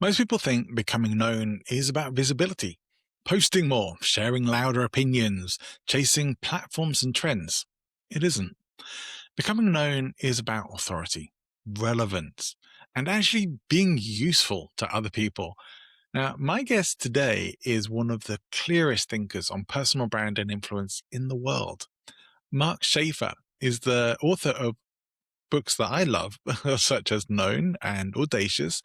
Most people think becoming known is about visibility, posting more, sharing louder opinions, chasing platforms and trends. It isn't. Becoming known is about authority, relevance, and actually being useful to other people. Now, my guest today is one of the clearest thinkers on personal brand and influence in the world. Mark Schaefer is the author of books that I love, such as Known and Audacious,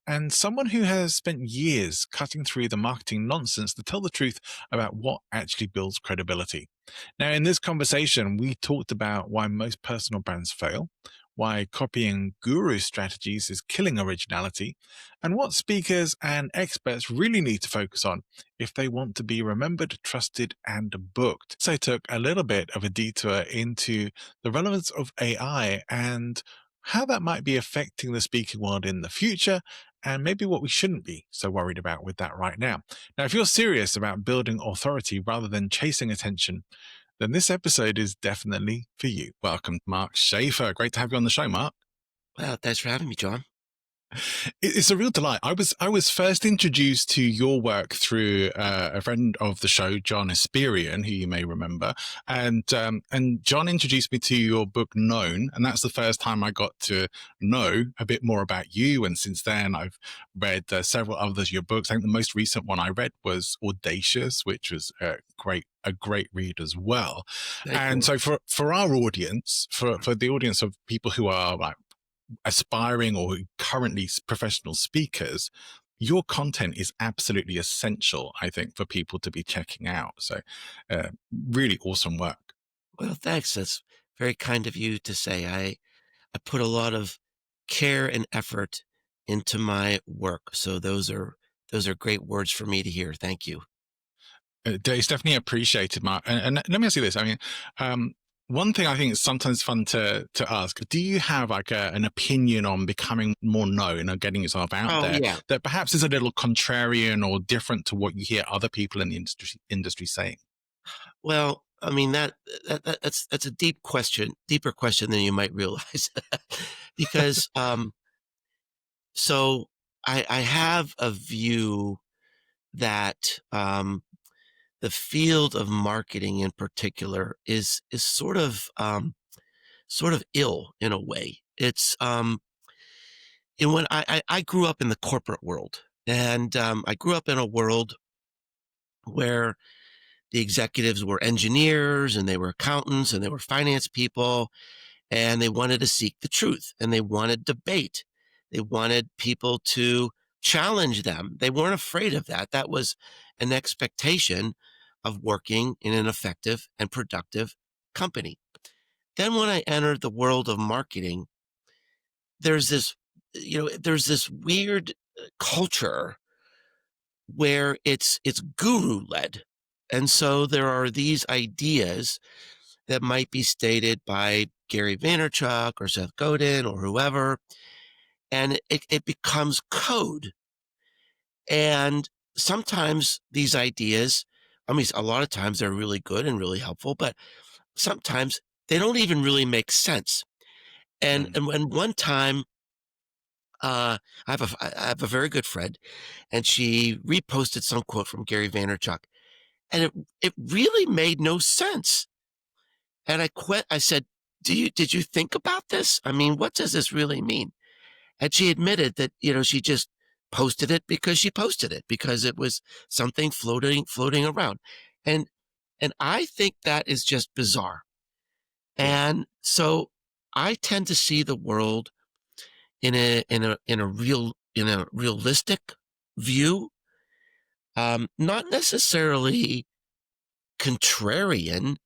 and someone who has spent years cutting through the marketing nonsense to tell the truth about what actually builds credibility. Now, in this conversation, we talked about why most personal brands fail, why copying guru strategies is killing originality, and what speakers and experts really need to focus on if they want to be remembered, trusted, and booked. So I took a little bit of a detour into the relevance of AI and how that might be affecting the speaking world in the future, and maybe what we shouldn't be so worried about with that right now. Now, if you're serious about building authority rather than chasing attention, then this episode is definitely for you. Welcome, Mark Schaefer. Great to have you on the show, Mark. Well, thanks for having me, John. It's a real delight. I was first introduced to your work through a friend of the show, John Esperian, who you may remember, and John introduced me to your book Known, and that's the first time I got to know a bit more about you. And since then, I've read several others of your books. I think the most recent one I read was Audacious, which was a great read as well. Thank And you. so for our audience, for the audience of people who are like aspiring or currently professional speakers, your content is absolutely essential, I think, for people to be checking out. So, really awesome work. Well, thanks. That's very kind of you to say. I put a lot of care and effort into my work. So those are great words for me to hear. Thank you. It's definitely appreciated, Mark. And let me ask you this. I mean, one thing I think is sometimes fun to ask: do you have like an opinion on becoming more known or getting yourself out Oh there yeah. that perhaps is a little contrarian or different to what you hear other people in the industry saying? Well, I mean that's a deep question, deeper question than you might realize, because so I have a view that the field of marketing in particular is sort of ill in a way. It's when I grew up in the corporate world, and I grew up in a world where the executives were engineers and they were accountants and they were finance people, and they wanted to seek the truth and they wanted debate. They wanted people to challenge them. They weren't afraid of that. That was an expectation of working in an effective and productive company. Then when I entered the world of marketing, there's this, there's this weird culture where it's guru led. And so there are these ideas that might be stated by Gary Vaynerchuk or Seth Godin or whoever, and it becomes code. And sometimes these ideas, I mean, a lot of times they're really good and really helpful, but sometimes they don't even really make sense. And Mm. and when one time, I have a very good friend, and she reposted some quote from Gary Vaynerchuk, and it really made no sense. And I quit. I said, did you think about this? I mean, what does this really mean? And she admitted that, she just posted it because she posted it because it was something floating around. And I think that is just bizarre. Yeah. And so I tend to see the world in a realistic view, not necessarily contrarian,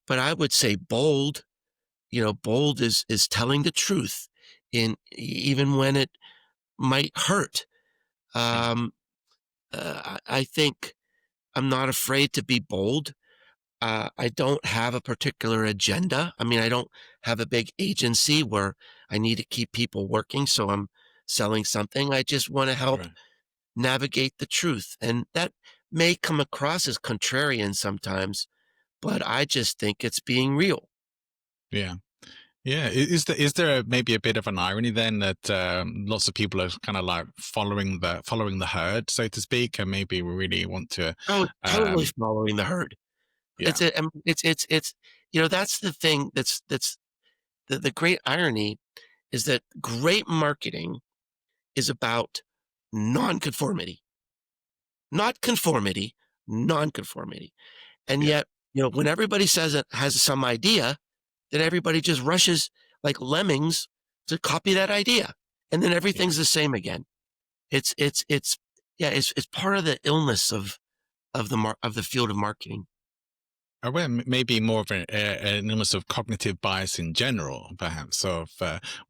but I would say bold. Bold is telling the truth in even when it might hurt. Mm. Um, I think I'm not afraid to be bold. I don't have a particular agenda. I mean, I don't have a big agency where I need to keep people working, so I'm selling something. I just want to help Right. navigate the truth. And that may come across as contrarian sometimes, but I just think it's being real. Yeah. Yeah, is there maybe a bit of an irony then that lots of people are kind of like following the herd, so to speak, and maybe we really want to, Oh, totally um, following the herd. yeah, It's that's the thing that's the great irony is that great marketing is about nonconformity, not conformity, nonconformity. And yeah, yet, when everybody says it has some idea, then everybody just rushes like lemmings to copy that idea. And then yeah. everything's the same again. It's yeah, it's part of the illness of the field of marketing. Aware maybe more of an illness of cognitive bias in general, perhaps, of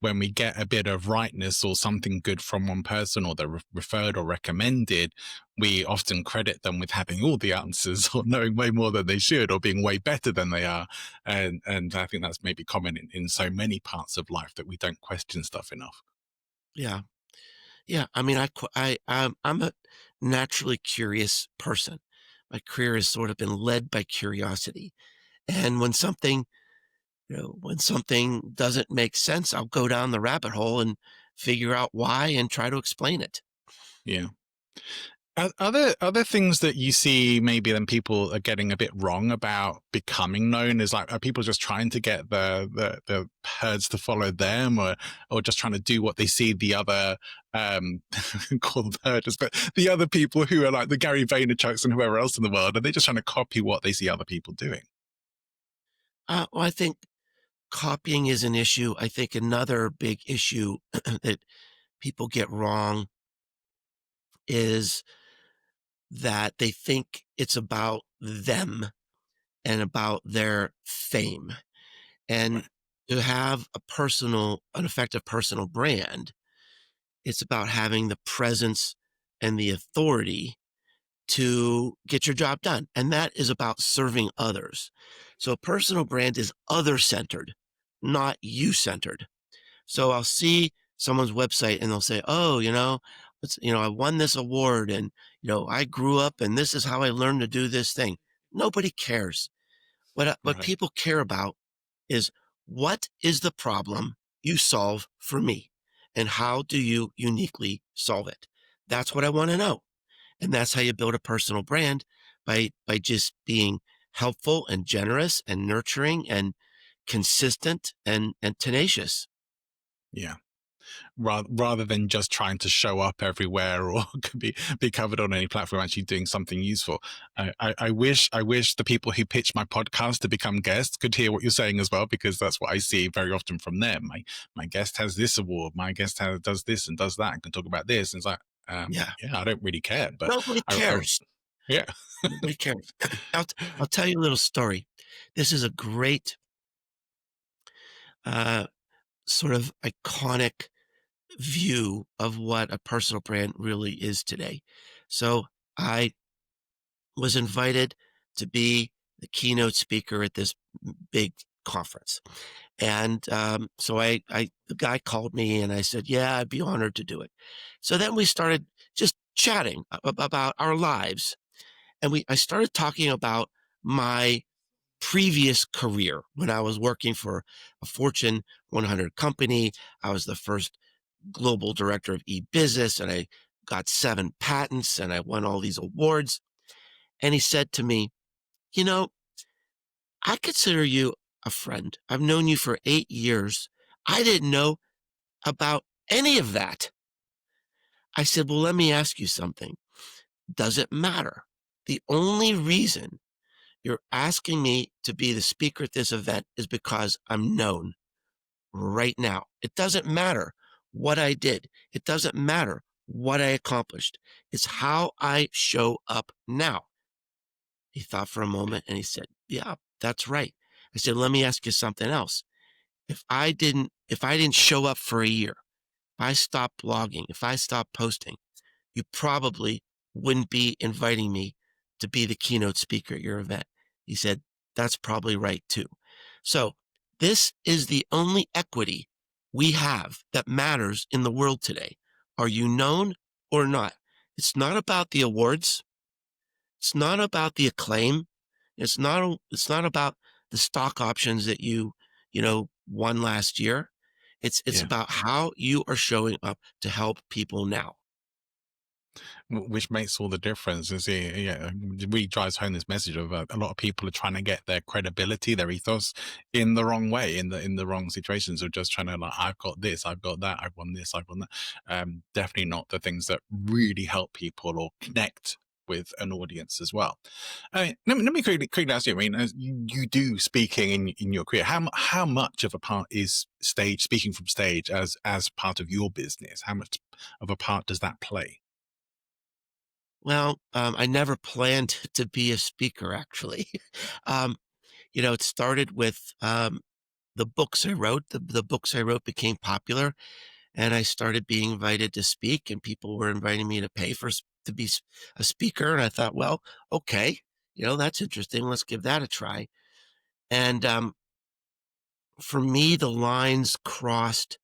when we get a bit of rightness or something good from one person, or they're referred or recommended, we often credit them with having all the answers or knowing way more than they should or being way better than they are. And I think that's maybe common in so many parts of life that we don't question stuff enough. Yeah. Yeah, I mean, I'm a naturally curious person. My career has sort of been led by curiosity, and when something doesn't make sense, I'll go down the rabbit hole and figure out why and try to explain it. Yeah. Are there things that you see maybe then people are getting a bit wrong about becoming known? Is like, are people just trying to get the herds to follow them, or just trying to do what they see the other, call them herders, but the other people who are like the Gary Vaynerchuks and whoever else in the world, are they just trying to copy what they see other people doing? Well, I think copying is an issue. I think another big issue that people get wrong is that they think it's about them and about their fame. And Right. to have an effective personal brand, it's about having the presence and the authority to get your job done. And that is about serving others. So a personal brand is other centered, not you centered. So I'll see someone's website and they'll say, "Oh, I won this award and, I grew up and this is how I learned to do this thing." Nobody cares. What Right. people care about is, what is the problem you solve for me? And how do you uniquely solve it? That's what I want to know. And that's how you build a personal brand, by just being helpful and generous and nurturing and consistent and tenacious. Yeah. Rather than just trying to show up everywhere or be covered on any platform, actually doing something useful. I wish the people who pitch my podcast to become guests could hear what you're saying as well, because that's what I see very often from them. My guest has this award, my guest does this and does that and can talk about this, and it's like, Yeah. yeah, I don't really care, but Nobody I cares. yeah. Nobody cares. I'll tell you a little story. This is a great, uh, sort of iconic view of what a personal brand really is today. So I was invited to be the keynote speaker at this big conference. And so the guy called me and I said, "Yeah, I'd be honored to do it." So then we started just chatting about our lives. And I started talking about my previous career when I was working for a Fortune 100 company. I was the first global director of e-business and I got 7 patents and I won all these awards. And he said to me, "You know, I consider you a friend. I've known you for 8 years. I didn't know about any of that." I said, "Well, let me ask you something. Does it matter? The only reason you're asking me to be the speaker at this event is because I'm known right now. It doesn't matter what I did. It doesn't matter what I accomplished. It's how I show up now." He thought for a moment and he said, "Yeah, that's right." I said, "Let me ask you something else. If I didn't show up for a year, if I stopped blogging, if I stopped posting, you probably wouldn't be inviting me to be the keynote speaker at your event." He said, "That's probably right too." So this is the only equity we have that matters in the world today. Are you known or not? It's not about the awards. It's not about the acclaim. It's not about the stock options that you one last year. It's Yeah. about how you are showing up to help people now. Which makes all the difference. Is yeah, it really drives home this message of a lot of people are trying to get their credibility, their ethos, in the wrong way, in the wrong situations, of just trying to like, I've got this, I've got that, I've won this, I've won that. Definitely not the things that really help people or connect with an audience as well. Let me quickly ask you. I mean, as you do speaking in your career, how much of a part is stage speaking from stage as part of your business? How much of a part does that play? Well, I never planned to be a speaker, actually. um, it started with the books I wrote. The books I wrote became popular, and I started being invited to speak, and people were inviting me to pay to be a speaker. And I thought, well, okay, that's interesting. Let's give that a try. And for me, the lines crossed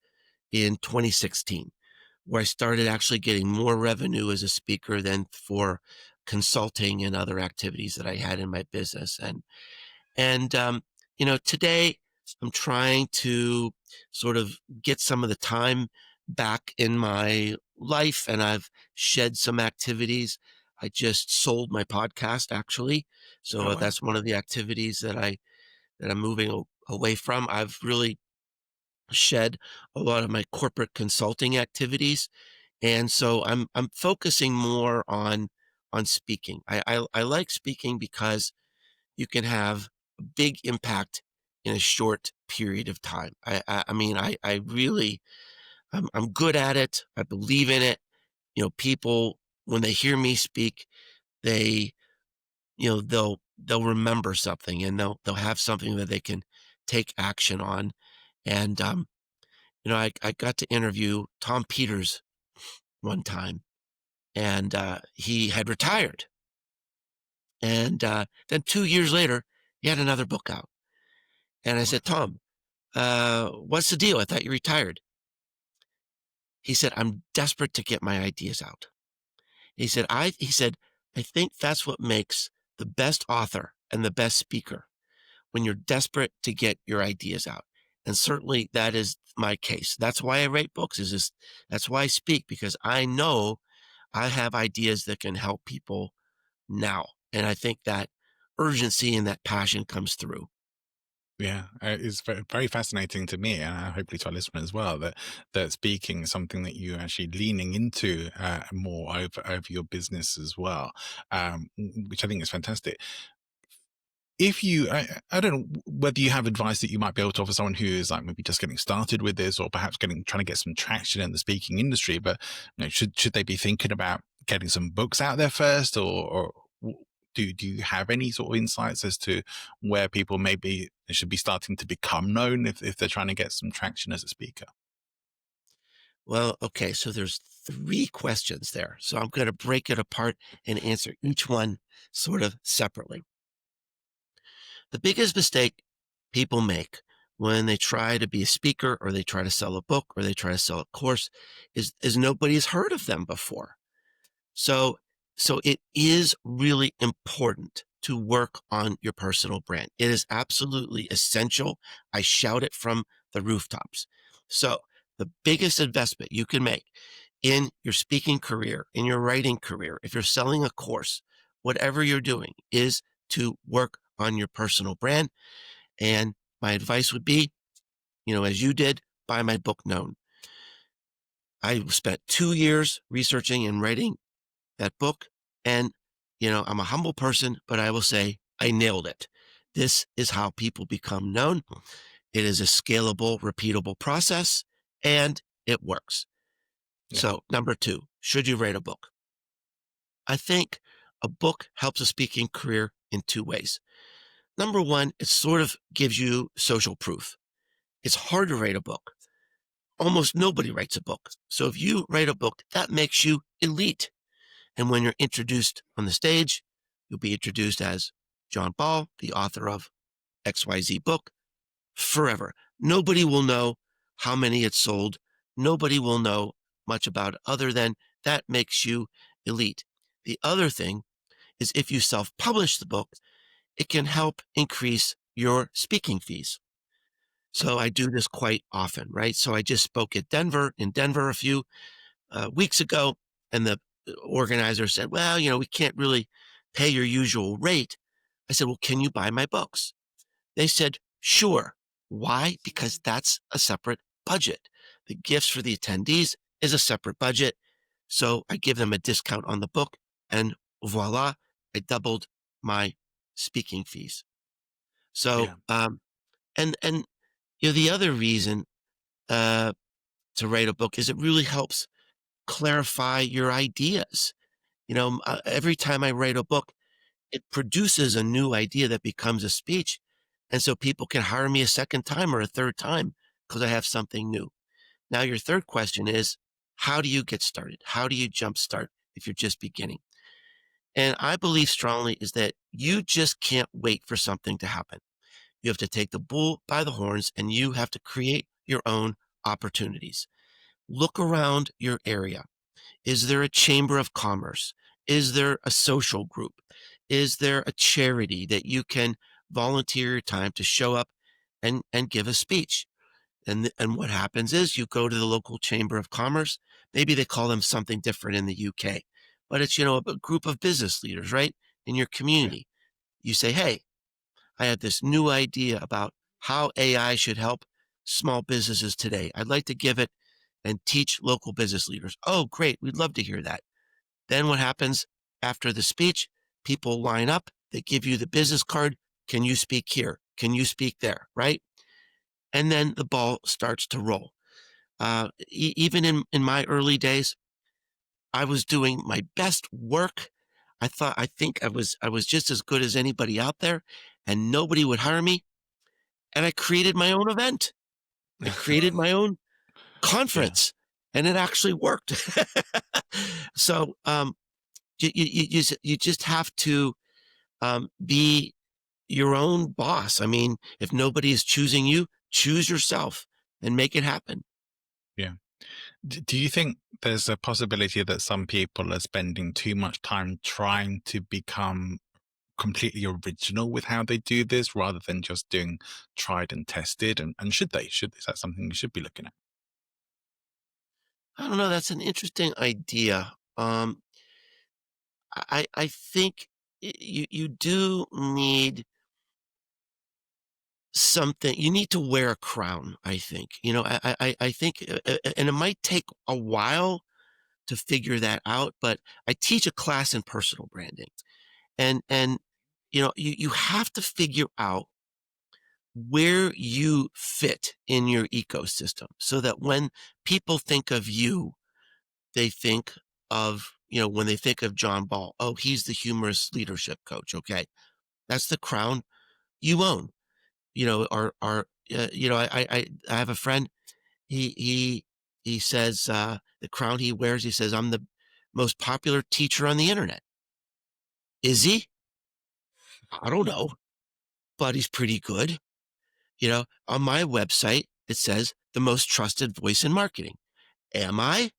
in 2016, where I started actually getting more revenue as a speaker than for consulting and other activities that I had in my business. And today I'm trying to sort of get some of the time back in my life, and I've shed some activities. I just sold my podcast, actually. Oh So wow. that's one of the activities that I'm moving away from. I've really shed a lot of my corporate consulting activities, and so I'm focusing more on speaking. I like speaking because you can have a big impact in a short period of time. I mean, I really, I'm good at it. I believe in it. People, when they hear me speak, they, they'll remember something, and they'll have something that they can take action on. And, I got to interview Tom Peters one time, and he had retired. And then 2 years later, he had another book out. And I said, Tom, what's the deal? I thought you retired. He said, I'm desperate to get my ideas out. He said, I think that's what makes the best author and the best speaker, when you're desperate to get your ideas out. And certainly that is my case. That's why I write books, that's why I speak, because I know I have ideas that can help people now. And I think that urgency and that passion comes through. Yeah, it's very fascinating to me, and hopefully to our listeners as well, that speaking is something that you're actually leaning into more over your business as well, which I think is fantastic. If you, I don't know whether you have advice that you might be able to offer someone who is like maybe just getting started with this, or perhaps trying to get some traction in the speaking industry, but should they be thinking about getting some books out there first, or do you have any sort of insights as to where people maybe should be starting to become known if they're trying to get some traction as a speaker? Well, okay, so there's three questions there. So I'm going to break it apart and answer each one sort of separately. The biggest mistake people make when they try to be a speaker, or they try to sell a book, or they try to sell a course, is nobody's heard of them before. So so it is really important to work on your personal brand. It is absolutely essential. I shout it from the rooftops. So the biggest investment you can make in your speaking career, in your writing career, if you're selling a course, whatever you're doing, is to work on your personal brand. And my advice would be, as you did, buy my book, Known. I spent 2 years researching and writing that book. And, I'm a humble person, but I will say I nailed it. This is how people become known. It is a scalable, repeatable process, and it works. Yeah, So, number two, should you write a book? I think a book helps a speaking career in two ways. Number one, it sort of gives you social proof. It's hard to write a book. Almost nobody writes a book. So if you write a book, that makes you elite. And when you're introduced on the stage, you'll be introduced as John Ball, the author of XYZ book, forever. Nobody will know how many it sold. Nobody will know much about it other than that makes you elite. The other thing is, if you self-publish the book, it can help increase your speaking fees. So I do this quite often, right? So I just spoke at in Denver a few weeks ago, and the organizer said, "Well, we can't really pay your usual rate." I said, "Well, can you buy my books?" They said, "Sure." Why? Because that's a separate budget. The gifts for the attendees is a separate budget. So I give them a discount on the book, and voila, I doubled my speaking fees. So, Yeah. and the other reason uh, to write a book is it really helps clarify your ideas. Every time I write a book, it produces a new idea that becomes a speech. And so people can hire me a second time or a third time because I have something new. Now, your third question is, how do you get started? How do you jumpstart if you're just beginning? And I believe strongly is that you just can't wait for something to happen. You have to take the bull by the horns and you have to create your own opportunities. Look around your area. Is there a chamber of commerce? Is there a social group? Is there a charity that you can volunteer your time to show up and give a speech? And what happens is you go to the local chamber of commerce. Maybe they call them something different in the UK, but it's a group of business leaders, right, in your Yeah. community. You say, "Hey, I have this new idea about how AI should help small businesses today. I'd like to give it and teach local business leaders." "Oh, great. We'd love to hear that." Then what happens after the speech? People line up. They give you the business card. Can you speak here? Can you speak there? Right? And then the ball starts to roll. Even in my early days, I was doing my best work. I think I was just as good as anybody out there, and nobody would hire me. And I created my own event. I created my own Yeah. conference, and it actually worked. So you just have to be your own boss. I mean, if nobody is choosing you, choose yourself and make it happen. Yeah. Do you think there's a possibility that some people are spending too much time trying to become completely original with how they do this rather than just doing tried and tested? And should they? Is that something you should be looking at? I don't know. That's an interesting idea. I think you do need something. You need to wear a crown. I think. I think, and it might take a while to figure that out. But I teach a class in personal branding, and you have to figure out where you fit in your ecosystem so that when people think of you, they think when they think of John Ball, oh, he's the humorous leadership coach. Okay. That's the crown you own. I have a friend. He says the crown he wears. He says, "I'm the most popular teacher on the internet." Is he? I don't know, but he's pretty good. On my website, it says the most trusted voice in marketing. Am I?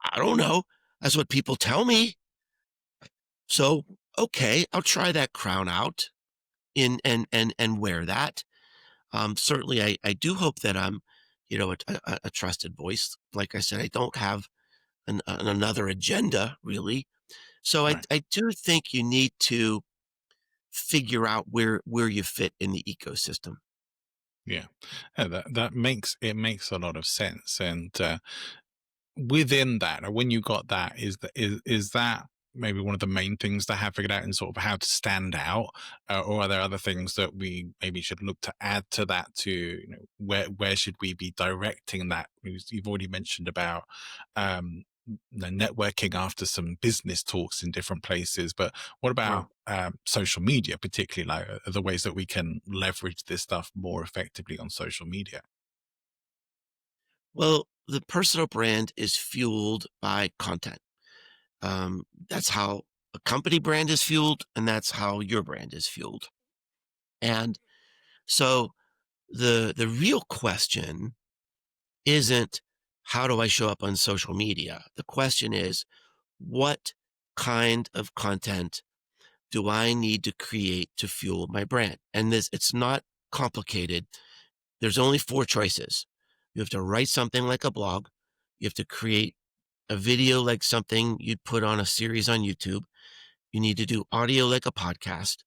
I don't know. That's what people tell me. So, okay, I'll try that crown out in and wear that. Certainly, I do hope that I'm, a trusted voice. Like I said, I don't have another agenda really. So I Right. I do think you need to figure out where you fit in the ecosystem. Yeah. Yeah, that makes a lot of sense. And within that, or when you got that, is that maybe one of the main things to have figured out in sort of how to stand out, or are there other things that we maybe should look to add to that? To where should we be directing that? Because you've already mentioned about networking after some business talks in different places, but what Wow. about social media, particularly, like the ways that we can leverage this stuff more effectively on social media? Well, the personal brand is fueled by content. That's how a company brand is fueled, and that's how your brand is fueled. And so the real question isn't how do I show up on social media? The question is what kind of content do I need to create to fuel my brand? And it's not complicated. there's only four choices. You have to write something like a blog. You have to create a video like something you'd put on a series on YouTube. You need to do audio like a podcast,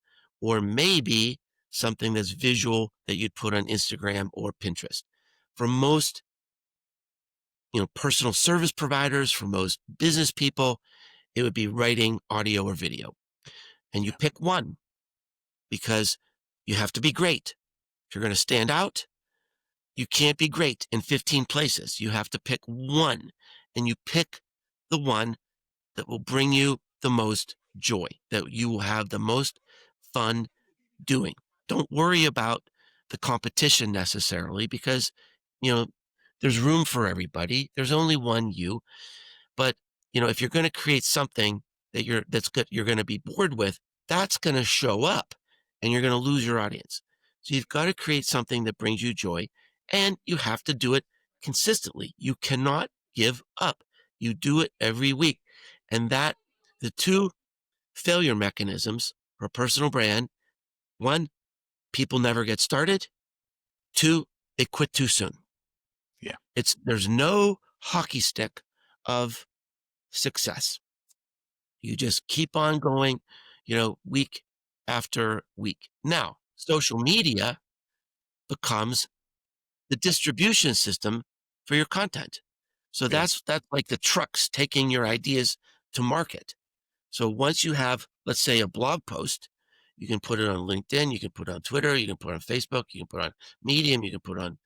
or maybe something that's visual that you'd put on Instagram or Pinterest. For most, personal service providers, for most business people, it would be writing audio or video. And you Yeah. pick one because you have to be great. If you're going to stand out, you can't be great in 15 places. You have to pick one, and you pick the one that will bring you the most joy, that you will have the most fun doing. Don't worry about the competition necessarily because, you know, there's room for everybody. There's only one you. But, if you're going to create something that's good, you're going to be bored with, that's going to show up and you're going to lose your audience. So you've got to create something that brings you joy and you have to do it consistently. You cannot give up. You do it every week. And the two failure mechanisms for a personal brand, one, people never get started. Two, they quit too soon. Yeah. There's no hockey stick of success. You just keep on going, week after week. Now, social media becomes the distribution system for your content. So Yeah. that's like the trucks taking your ideas to market. So once you have, let's say, a blog post, you can put it on LinkedIn, you can put it on Twitter, you can put it on Facebook, you can put it on Medium, you can put it on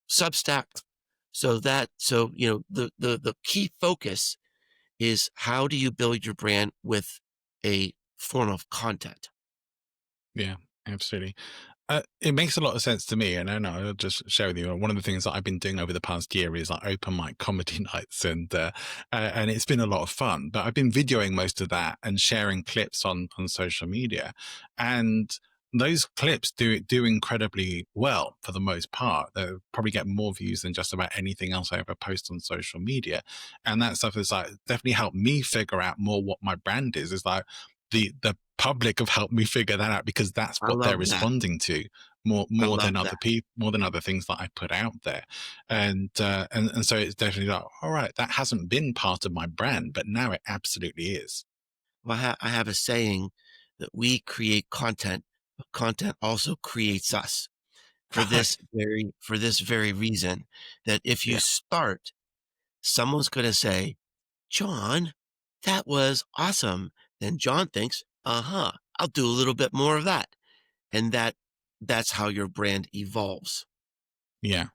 Substack. The key focus is how do you build your brand with a form of content? Yeah. Absolutely. It makes a lot of sense to me, and I know I'll just share with you. One of the things that I've been doing over the past year is like open mic comedy nights, and it's been a lot of fun. But I've been videoing most of that and sharing clips on social media, and those clips do incredibly well for the most part. They probably get more views than just about anything else I ever post on social media, and that stuff is like definitely helped me figure out more what my brand is. Is like the public have helped me figure that out because that's I what they're love that. responding to more I more than love other that. people, more than other things that I put out there. And so it's definitely like, all right, that hasn't been part of my brand, but now it absolutely is. Well, I have a saying that we create content, but content also creates us for this very reason, that if you Yeah. start, someone's going to say, John, that was awesome. Then John thinks, uh-huh, I'll do a little bit more of that. And that's how your brand evolves. Yeah.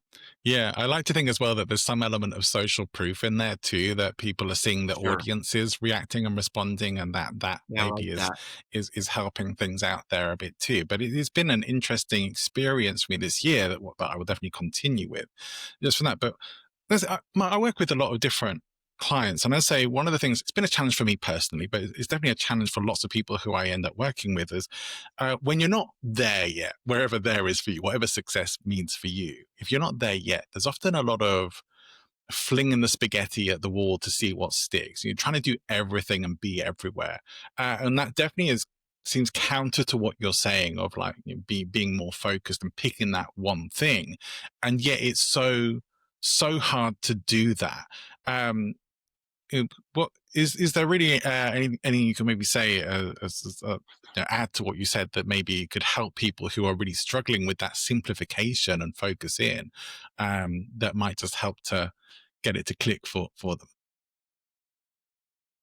Yeah. I like to think as well that there's some element of social proof in there too, that people are seeing the Sure. audiences reacting and responding, and that Yeah, I like maybe is that. is helping things out there a bit too. But it's been an interesting experience for me this year that I will definitely continue with just from that. But I work with a lot of different clients, and I say one of the things, it's been a challenge for me personally, but it's definitely a challenge for lots of people who I end up working with, is when you're not there yet, wherever there is for you, whatever success means for you, if you're not there yet, there's often a lot of flinging the spaghetti at the wall to see what sticks. You're trying to do everything and be everywhere, and that definitely is seems counter to what you're saying of like being more focused and picking that one thing, and yet it's so hard to do that. Um, what is there really any you can maybe say add to what you said that maybe could help people who are really struggling with that simplification and focus in, that might just help to get it to click for them?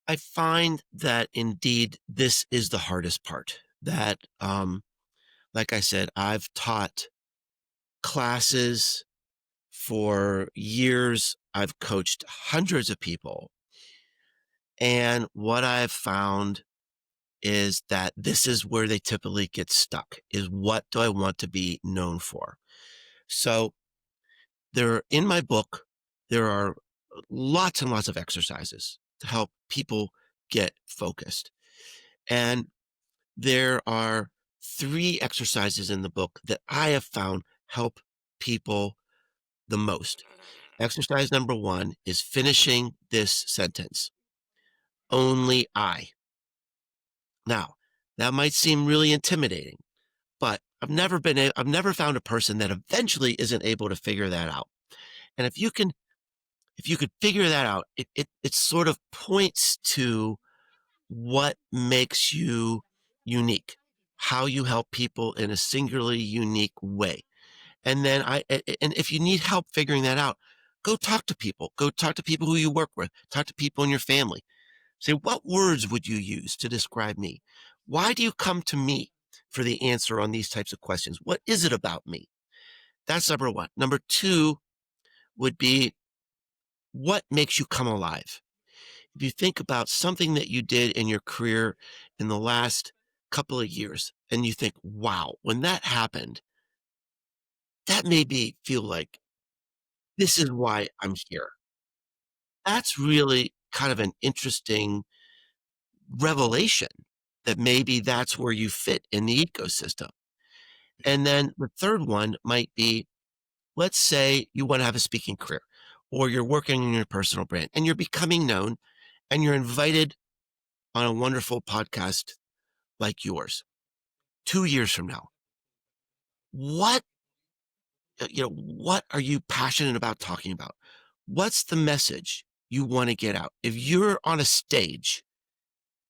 I find that indeed this is the hardest part. That, like I said, I've taught classes for years. I've coached hundreds of people. And what I've found is that this is where they typically get stuck, is what do I want to be known for? So in my book, there are lots and lots of exercises to help people get focused. And there are three exercises in the book that I have found help people the most. Exercise number one is finishing this sentence: only I. Now, that might seem really intimidating, but I've never found a person that eventually isn't able to figure that out. And if you could figure that out, it sort of points to what makes you unique, how you help people in a singularly unique way. And then and if you need help figuring that out, go talk to people. Go talk to people who you work with. Talk to people in your family. Say, what words would you use to describe me? Why do you come to me for the answer on these types of questions? What is it about me? That's number one. Number two would be, what makes you come alive? If you think about something that you did in your career in the last couple of years, and you think, wow, when that happened, that made me feel like this is why I'm here. That's really kind of an interesting revelation that maybe that's where you fit in the ecosystem. And then the third one might be, let's say you want to have a speaking career, or you're working on your personal brand and you're becoming known, and you're invited on a wonderful podcast like yours 2 years from now. What, what are you passionate about talking about? What's the message you want to get out? If you're on a stage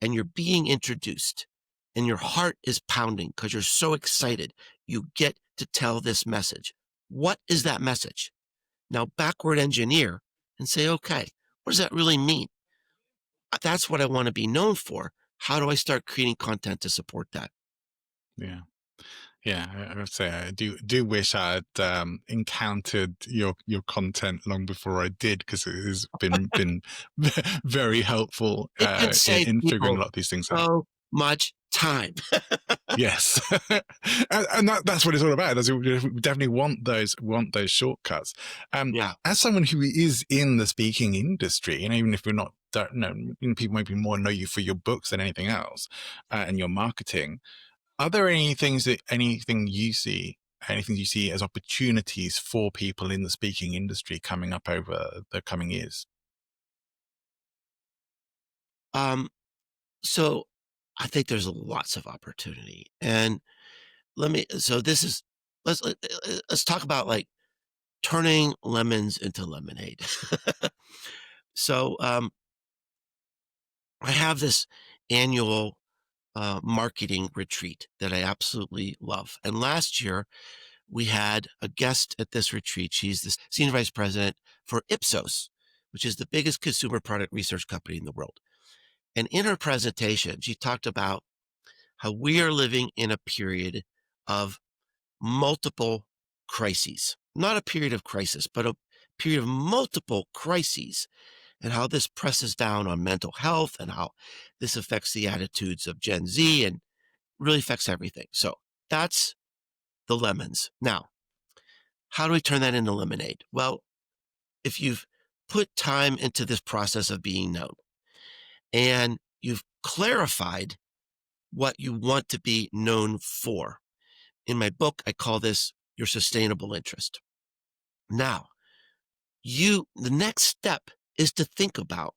and you're being introduced and your heart is pounding because you're so excited, you get to tell this message. What is that message? Now, backward engineer and say, okay, what does that really mean? That's what I want to be known for. How do I start creating content to support that? Yeah. Yeah, I would say I do wish I had encountered your content long before I did, because it has been very helpful It can save in figuring a people lot of these things out. so much time. Yes, and that's what it's all about. We definitely want those shortcuts. Yeah. As someone who is in the speaking industry, and even if we're not, don't know, people maybe more know you for your books than anything else, and your marketing. Are there anything you see as opportunities for people in the speaking industry coming up over the coming years? Um, so I think there's lots of opportunity. And so this is, let's talk about like turning lemons into lemonade. So I have this annual marketing retreat that I absolutely love. And last year we had a guest at this retreat. She's the senior vice president for Ipsos, which is the biggest consumer product research company in the world. And in her presentation, she talked about how we are living in a period of multiple crises, not a period of crisis, but a period of multiple crises, and how this presses down on mental health, and how this affects the attitudes of Gen Z and really affects everything. So that's the lemons. Now, how do we turn that into lemonade? Well, if you've put time into this process of being known and you've clarified what you want to be known for. In my book, I call this your sustainable interest. Now, the next step is to think about,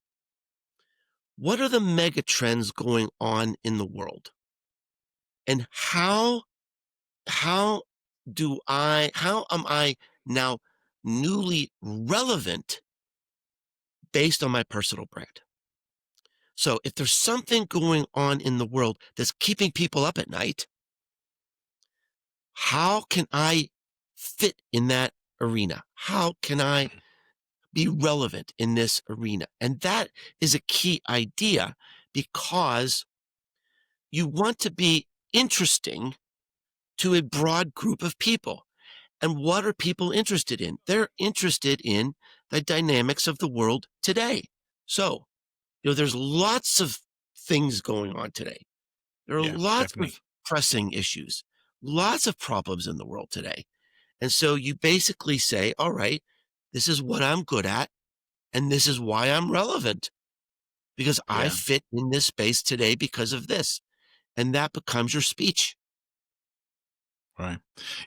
what are the mega trends going on in the world? And how how am I now newly relevant based on my personal brand? So if there's something going on in the world that's keeping people up at night, how can I fit in that arena? How can I be relevant in this arena? And that is a key idea, because you want to be interesting to a broad group of people. And what are people interested in? They're interested in the dynamics of the world today. So, there's lots of things going on today. There are Yeah, lots definitely. of pressing issues, lots of problems in the world today. And so you basically say, all right, this is what I'm good at, and this is why I'm relevant, because I Yeah. fit in this space today because of this. And that becomes your speech. Right.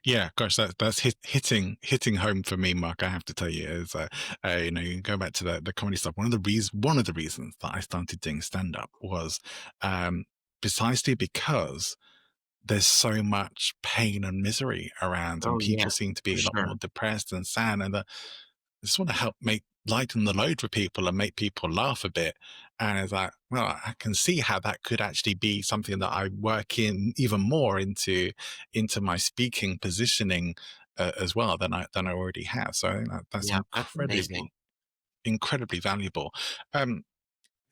Yeah, gosh, that's hitting home for me, Mark. I have to tell you, is you can go back to the comedy stuff. One of the reasons that I started doing stand up was um, precisely because there's so much pain and misery around, and Oh, people yeah, seem to for be a lot sure. more depressed and sad. And I just want to help make lighten the load for people and make people laugh a bit. And it's like, well, I can see how that could actually be something that I work in even more into my speaking positioning as well than I already have. So I think that's Yeah, that's amazing. incredibly valuable. Um,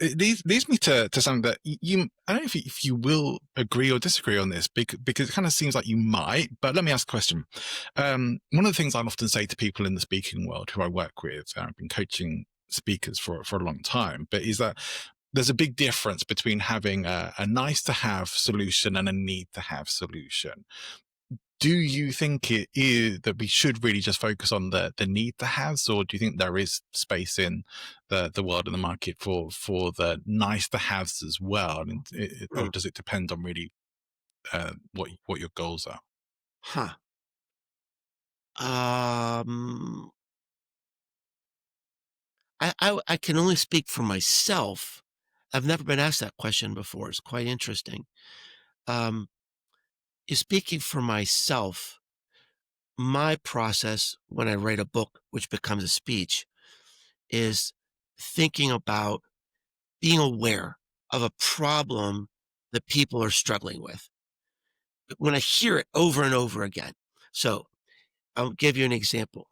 it leads me to something that you I don't know if you will agree or disagree on this, because it kind of seems like you might, but let me ask a question. One of the things I often say to people in the speaking world who I work with, I've been coaching speakers for a long time, but is that there's a big difference between having a nice to have solution and a need to have solution. Do you think it is that we should really just focus on the need to haves, or do you think there is space in the world and the market for the nice to haves as well? And or Hmm. does it depend on really what your goals are? Huh. Um, I can only speak for myself. I've never been asked that question before. It's quite interesting. Um, Speaking for myself, my process when I write a book, which becomes a speech, is thinking about being aware of a problem that people are struggling with. When I hear it over and over again. So I'll give you an example.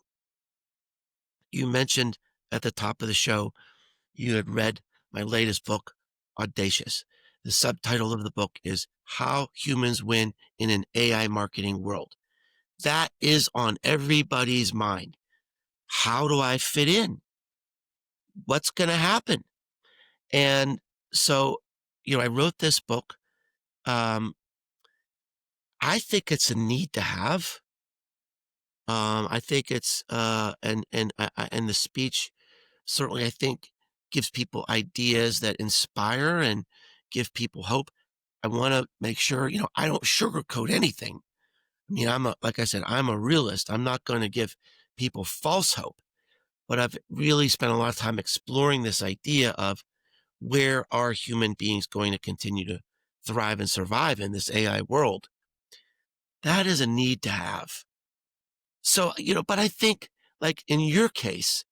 You mentioned at the top of the show, you had read my latest book, Audacious. The subtitle of the book is How Humans Win in an AI Marketing World. That is on everybody's mind. How do I fit in? What's going to happen? And so, I wrote this book. Um, I think it's a need to have. I think it's and the speech certainly I think gives people ideas that inspire and give people hope. I want to make sure I don't sugarcoat anything. I mean, like I said, I'm a realist. I'm not going to give people false hope, but I've really spent a lot of time exploring this idea of where are human beings going to continue to thrive and survive in this AI world. That is a need to have. So, but I think, like in your case,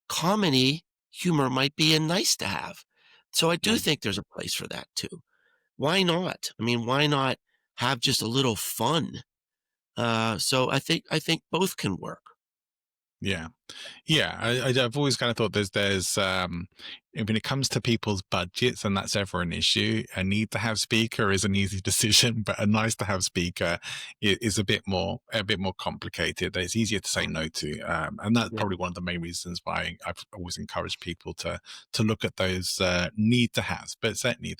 comedy humor might be a nice to have. So I do Yeah. think there's a place for that too. Why not? I mean, why not have just a little fun? So I think both can work. Yeah. Yeah, I've always kind of thought there's when it comes to people's budgets, and that's ever an issue. A need to have speaker is an easy decision, but a nice to have speaker is a bit more complicated. It's easier to say no to, and that's Yeah. probably one of the main reasons why I've always encouraged people to look at those need to haves. But certainly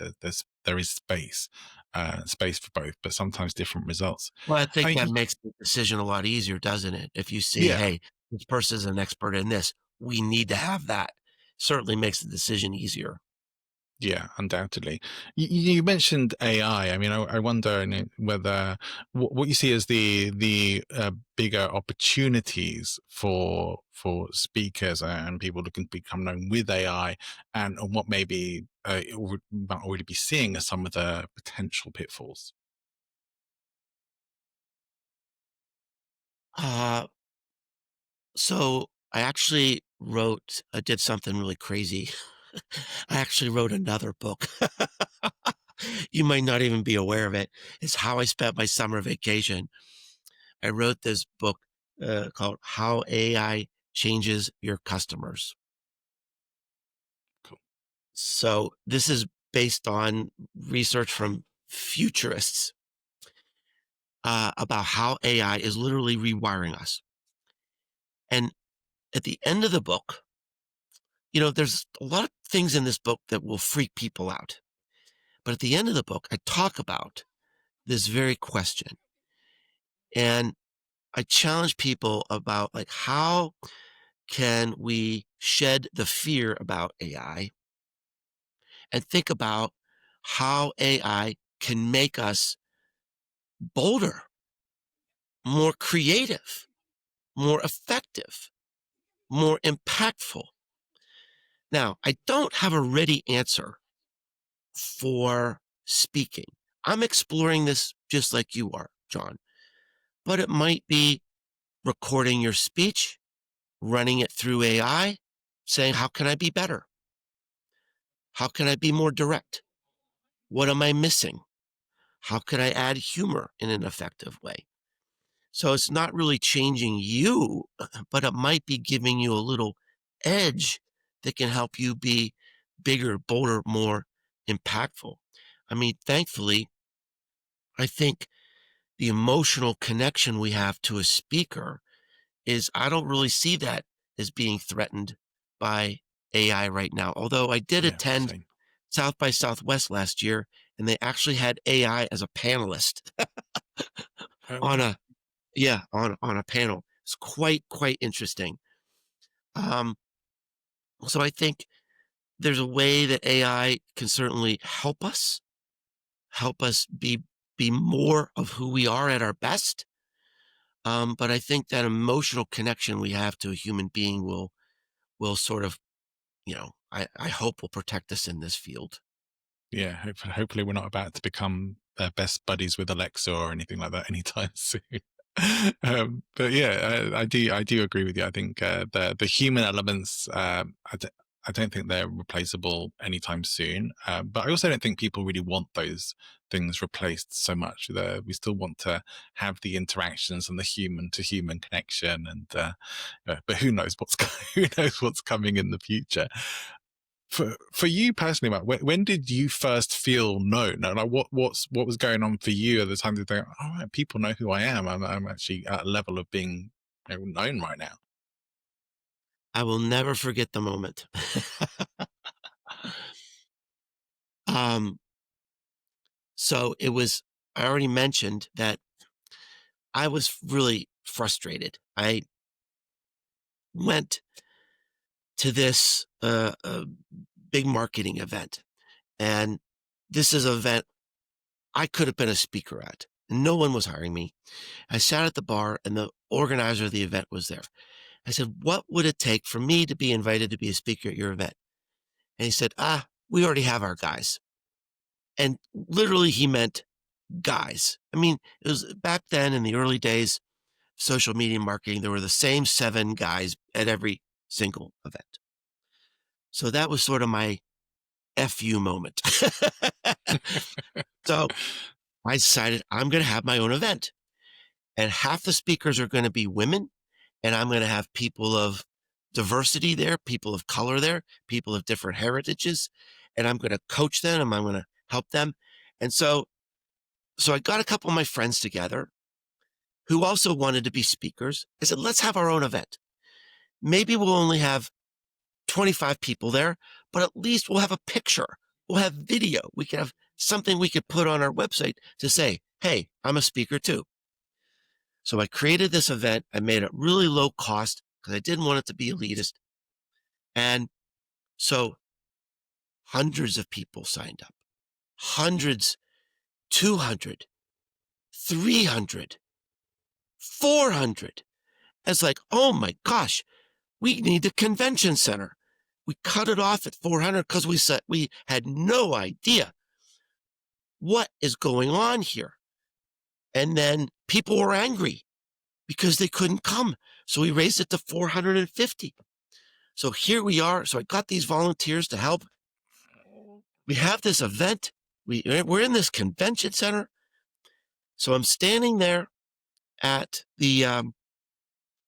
there is space for both, but sometimes different results. Well, I I think mean, that makes the decision a lot easier, doesn't it? If you see, yeah. hey, this person is an expert in this, we need to have that. Certainly makes the decision easier. Yeah, undoubtedly. You mentioned AI. I mean, I wonder whether what you see as the bigger opportunities for speakers and people looking to become known with AI, and what maybe might already be seeing as some of the potential pitfalls. Uh, so I did something really crazy. I actually wrote another book. You might not even be aware of it. It's how I spent my summer vacation. I wrote this book called How AI Changes Your Customers. Cool. So this is based on research from futurists about how AI is literally rewiring us. And at the end of the book, there's a lot of things in this book that will freak people out. But at the end of the book, I talk about this very question. And I challenge people about like how can we shed the fear about AI and think about how AI can make us bolder, more creative, more effective, more impactful. Now, I don't have a ready answer for speaking. I'm exploring this just like you are, John, but it might be recording your speech, running it through AI, saying, how can I be better? How can I be more direct? What am I missing? How could I add humor in an effective way? So it's not really changing you, but it might be giving you a little edge that can help you be bigger, bolder, more impactful. I mean, thankfully, I think the emotional connection we have to a speaker is I don't really see that as being threatened by AI right now. Although I did Yeah, attend same. South by Southwest last year, and they actually had AI as a panelist Oh, on wow. a yeah, on a panel. It's quite interesting. Um, so I think there's a way that AI can certainly help us be more of who we are at our best. But I think that emotional connection we have to a human being will sort of, I hope will protect us in this field. Yeah, hopefully we're not about to become best buddies with Alexa or anything like that anytime soon. But yeah, I do agree with you. I think the human elements, I don't think they're replaceable anytime soon. But I also don't think people really want those things replaced so much. We still want to have the interactions and the human to human connection, and but who knows who knows what's coming in the future. For you personally, Matt, when did you first feel known? Like what was going on for you at the time? Did they go, all right, people know who I am. I'm actually at a level of being known right now. I will never forget the moment. um, so it was, I already mentioned that I was really frustrated. I went to this big marketing event, and this is an event I could have been a speaker at. And no one was hiring me. I sat at the bar, and the organizer of the event was there. I said, "What would it take for me to be invited to be a speaker at your event?" And he said, we already have our guys. And literally, he meant guys. I mean, it was back then in the early days, social media marketing, there were the same 7 guys at every single event. So that was sort of my FU moment. So I decided I'm going to have my own event, and half the speakers are going to be women, and I'm going to have people of diversity there, people of color there, people of different heritages, and I'm going to coach them and I'm going to help them. And so I got a couple of my friends together who also wanted to be speakers. I said, let's have our own event. Maybe we'll only have 25 people there, but at least we'll have a picture. We'll have video. We can have something we could put on our website to say, hey, I'm a speaker too. So I created this event. I made it really low cost because I didn't want it to be elitist. And so hundreds of people signed up, hundreds, 200, 300, 400. It's like, oh my gosh, we need a convention center. We cut it off at 400 because we had no idea what is going on here. And then people were angry because they couldn't come. So we raised it to 450. So here we are. So I got these volunteers to help. We have this event. We're in this convention center. So I'm standing there at the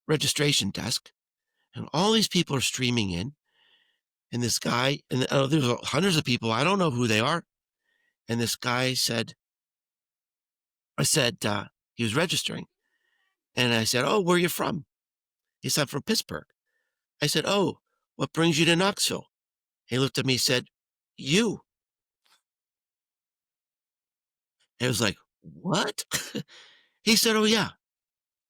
registration desk, and all these people are streaming in. And this guy, and there's hundreds of people. I don't know who they are. And this guy said, he was registering. And I said, oh, where are you from? He said, I'm from Pittsburgh. I said, oh, what brings you to Knoxville? He looked at me and said, you. I was like, what? He said, oh, yeah.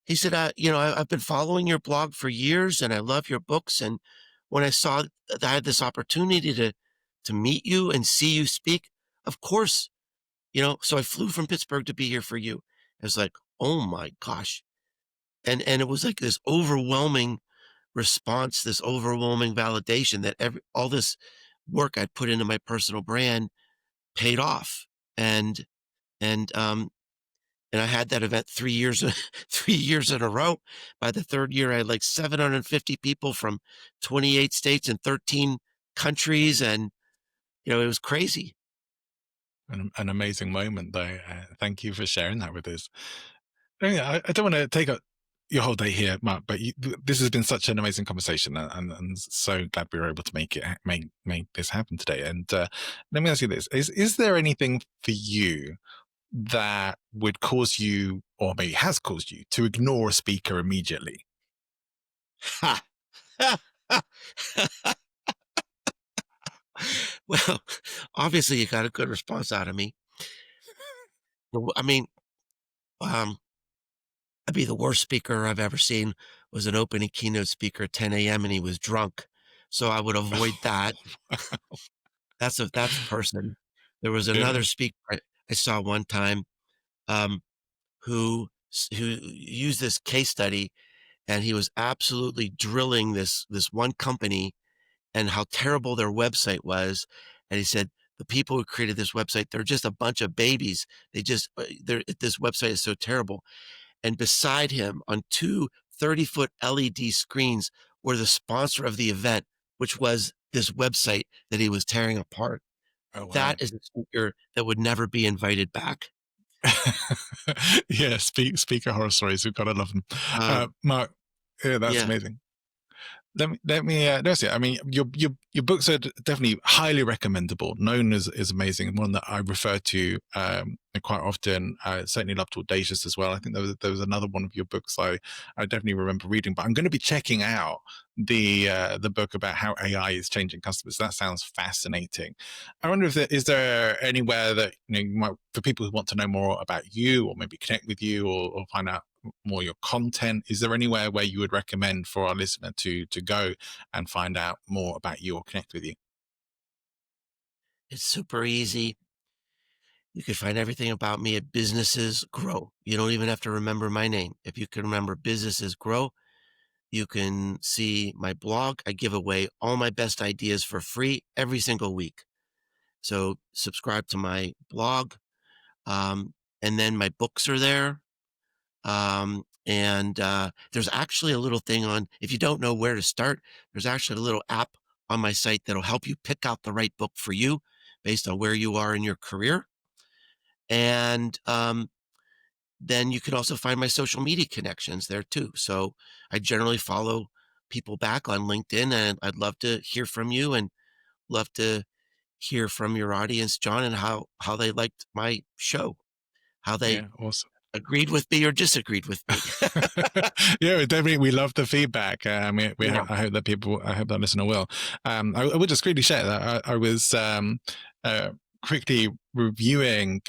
He said, I've been following your blog for years and I love your books. And when I saw that I had this opportunity to meet you and see you speak, of course, so I flew from Pittsburgh to be here for you. I was like, oh my gosh. And it was like this overwhelming response, this overwhelming validation that all this work I put into my personal brand paid off. And And I had that event 3 years 3 years in a row. By the 3rd year, I had, like, 750 people from 28 states and 13 countries, and, it was crazy. An amazing moment, though. Thank you for sharing that with us. Yeah, I don't want to take up your whole day here, Mark, but this has been such an amazing conversation, and so glad we were able to make this happen today. And let me ask you this: is there anything for you that would cause you, or maybe has caused you, to ignore a speaker immediately? Ha! Well, obviously, you got a good response out of me. I mean, um, I'd be the worst speaker I've ever seen was an opening keynote speaker at 10 AM, and he was drunk, so I would avoid that. That's a person. There was Yeah. another speaker I saw one time, um, who used this case study, and he was absolutely drilling this one company and how terrible their website was, and he said, "The people who created this website, they're just a bunch of babies. They just, this website is so terrible." And beside him on 2 30-foot LED screens were the sponsor of the event, which was this website that he was tearing apart. Oh wow. That is a speaker that would never be invited back. Yeah, speaker horror stories. We've got to love them. Um, Mark, yeah, that's yeah, amazing. That's it. I mean, your books are definitely highly recommendable. Known is amazing, one that I refer to quite often. I certainly loved Audacious as well. I think there was another one of your books I definitely remember reading. But I'm going to be checking out the book about how AI is changing customers. That sounds fascinating. I wonder if is there anywhere that you might, for people who want to know more about you, or maybe connect with you, or find out more your content, is there anywhere where you would recommend for our listener to go and find out more about you or connect with you? it's super easy. You can find everything about me at Businesses Grow. You don't even have to remember my name. If you can remember Businesses Grow, you can see my blog. I give away all my best ideas for free every single week. So subscribe to my blog. Um, and then my books are there. And there's actually a little thing on, if you don't know where to start, there's actually a little app on my site that'll help you pick out the right book for you based on where you are in your career. And then you can also find my social media connections there too. So I generally follow people back on LinkedIn, and I'd love to hear from you and love to hear from your audience, John, and how they liked my show, how they Yeah, awesome. agreed with me or disagreed with me. Yeah, definitely. We love the feedback. Yeah. I hope that I hope that listener will. I would just quickly share that I was uh, quickly reviewing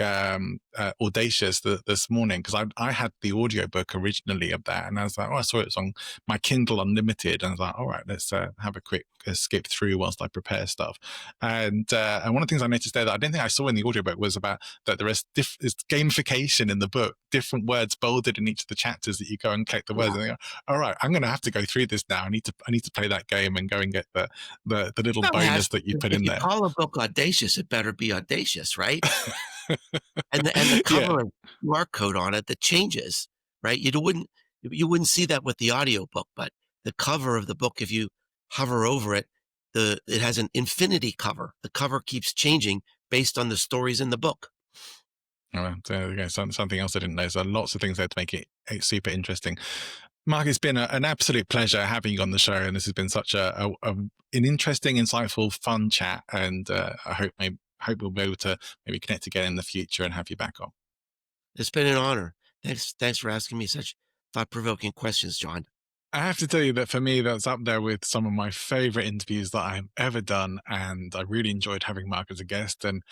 Audacious this morning, because I had the audiobook originally of that, and I was like, oh, I saw it was on my Kindle Unlimited, and I was like, all right, let's have a quick skip through whilst I prepare stuff. And one of the things I noticed there that I didn't think I saw in the audiobook was about that there is gamification in the book, different words bolded in each of the chapters that you go and collect the words, and Yeah. they go, all right, I'm going to have to go through this now. I need to play that game and go and get the little Well, it bonus has, that you put if in you there. call a book audacious, it better be audacious, right? And the Yeah. cover and QR code on it that changes, right? You wouldn't see that with the audiobook, but the cover of the book, if you hover over it, it has an infinity cover. The cover keeps changing based on the stories in the book. Well, there we go. Something else I didn't know. So lots of things there to make it super interesting. Mark, it's been an absolute pleasure having you on the show, and this has been such an interesting, insightful, fun chat. And hope we'll be able to maybe connect again in the future and have you back on. It's been an honor. Thanks for asking me such thought-provoking questions, John. I have to tell you that for me, that's up there with some of my favorite interviews that I've ever done. And I really enjoyed having Mark as a guest. And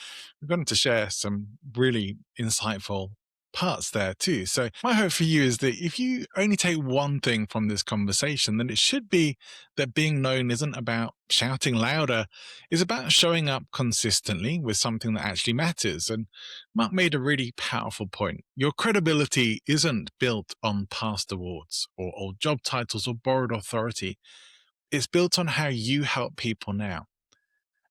we've gotten to share some really insightful parts there too. So my hope for you is that if you only take one thing from this conversation, then it should be that being known isn't about shouting louder, it's about showing up consistently with something that actually matters. And Mark made a really powerful point. Your credibility isn't built on past awards or job titles or borrowed authority. It's built on how you help people now.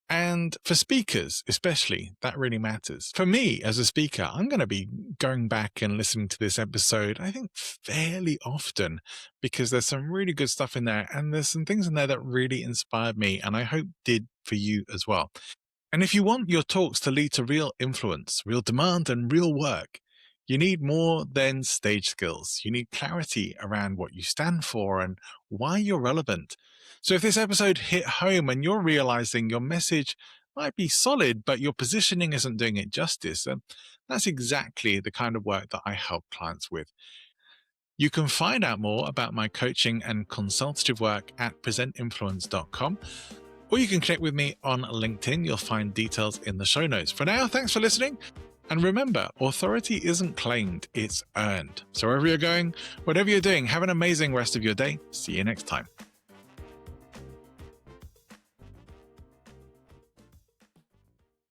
And for speakers, especially, that really matters. For me as a speaker, I'm going to be going back and listening to this episode, I think, fairly often because there's some really good stuff in there. And there's some things in there that really inspired me and I hope did for you as well. And if you want your talks to lead to real influence, real demand, and real work, you need more than stage skills. You need clarity around what you stand for and why you're relevant. So if this episode hit home and you're realizing your message might be solid, but your positioning isn't doing it justice, then that's exactly the kind of work that I help clients with. You can find out more about my coaching and consultative work at presentinfluence.com. Or you can connect with me on LinkedIn. You'll find details in the show notes. For now, thanks for listening. And remember, authority isn't claimed, it's earned. So wherever you're going, whatever you're doing, have an amazing rest of your day. See you next time.